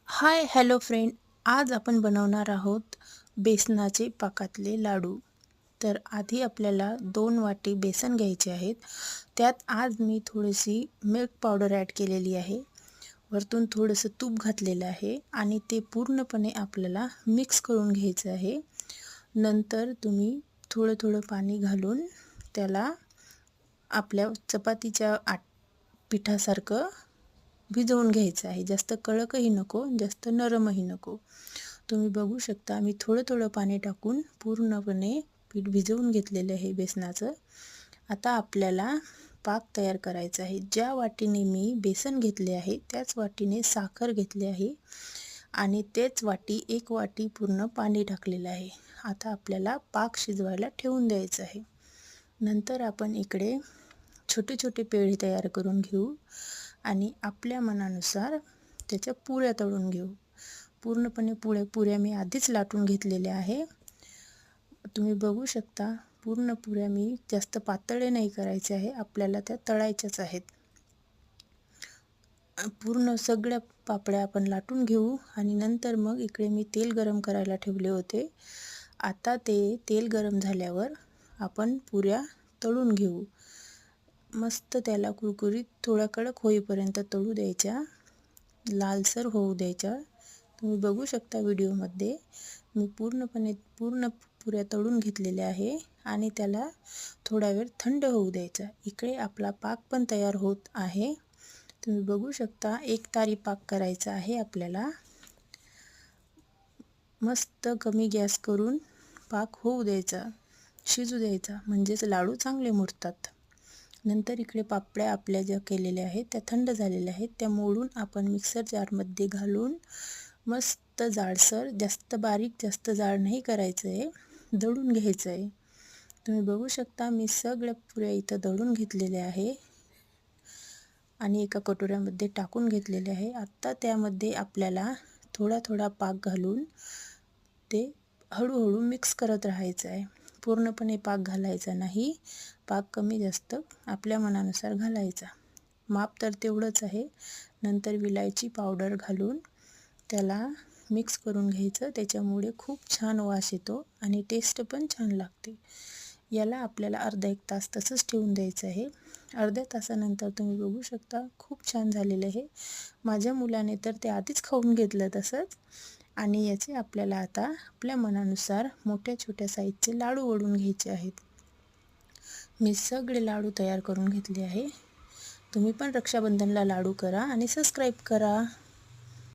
Hi hello friend. आज आपण बनवणार आहोत बेसनाचे पाकातले लाडू. तर आधी आपल्याला 2 वाटी बेसन घ्यायचे आहेत. त्यात आज मी थोडीशी मिल्क पावडर ॲड केलेली आहे. वरतून थोडंसं तूप घातलेलं आहे आणि ते पूर्णपणे आपल्याला मिक्स करून घ्यायचं आहे. नंतर तुम्ही थोडं थोडं पाणी घालून त्याला आपल्या चपातीच्या पिठासारखं भिजवून घ्यायचं आहे. जास्त कडकही नको, जास्त नरमही नको. तुम्ही बघू शकता मी थोडं थोडं पाणी टाकून पूर्णपणे पीठ भिजवून घेतलेलं आहे बेसनाचं. आता आपल्याला पाक तयार करायचा आहे. ज्या वाटीने मी बेसन घेतले आहे त्याच वाटीने साखर घेतली आहे आणि तेच वाटी 1 वाटी पूर्ण पाणी टाकलेलं आहे. आता आपल्याला पाक शिजवायला ठेवून द्यायचं आहे. नंतर आपण इकडे छोटे छोटे पेढे तयार करून घेऊ आणि आपल्या मनानुसार त्याच्या पुऱ्या तळून घेऊ. पूर्णपणे पुऱ्या मी आधीच लाटून घेतलेल्या आहे. तुम्ही बघू शकता पूर्ण पुऱ्या मी जास्त पातळ नाही करायचे आहे, आपल्याला त्या तळायच्याच आहेत. पूर्ण सगळ्या पापड्या आपण लाटून घेऊ आणि नंतर मग इकडे मी तेल गरम करायला ठेवले होते. आता ते तेल गरम झाल्यावर आपण पुऱ्या तळून घेऊ. मस्त त्याला कुरकुरीत थोडा कडक होईपर्यंत तळू द्यायच्या, लालसर होऊ द्यायच्या. तुम्ही बघू शकता व्हिडिओमध्ये मी पूर्ण पुऱ्या तळून घेतलेल्या आहे आणि त्याला थोडा वेळ थंड होऊ द्यायचा. इकडे आपला पाक पण तयार होत आहे. तुम्ही बघू शकता एक तारी पाक करायचा आहे आपल्याला. मस्त कमी गॅस करून पाक होऊ द्यायचा, शिजू द्यायचा, म्हणजेच लाडू चांगले मुरतात. नंतर इकडे पापड्या आपल्या ज्या केलेल्या आहेत त्या थंड झालेल्या आहेत. त्या मोडून आपण मिक्सर जारमध्ये घालून मस्त जाडसर, जास्त बारीक जास्त जाड नाही करायचं आहे, दळून घ्यायचं आहे. तुम्ही बघू शकता मी सगळ्या पुऱ्या इथं दळून घेतलेल्या आहे आणि एका कटोऱ्यामध्ये टाकून घेतलेले आहे. आत्ता त्यामध्ये आपल्याला थोडा थोडा पाक घालून ते हळूहळू मिक्स करत राहायचं आहे. पूर्णपणे पाक घालायचा नाही, पाक कमी जास्त आपल्या मनानुसार घालायचा. माप तर तेवढंच आहे. नंतर विलायची पावडर घालून त्याला मिक्स करून घ्यायचं. त्याच्यामुळे खूप छान वास येतो आणि टेस्ट पण छान लागते. याला आपल्याला अर्धा 1 तास तसंच ठेवून द्यायचं आहे. अर्ध्या तासानंतर तुम्ही बघू शकता खूप छान झालेलं आहे. माझ्या मुलाने तर ते आधीच खाऊन घेतलं तसंच. आणि याचे आपल्याला आता आपल्या मनानुसार मोठ्या छोट्या साईजचे लाडू वळून घ्यायचे आहेत. मी सगळे लाडू तयार करून घेतले आहे. तुम्ही पण रक्षाबंधनला लाडू करा आणि सबस्क्राईब करा.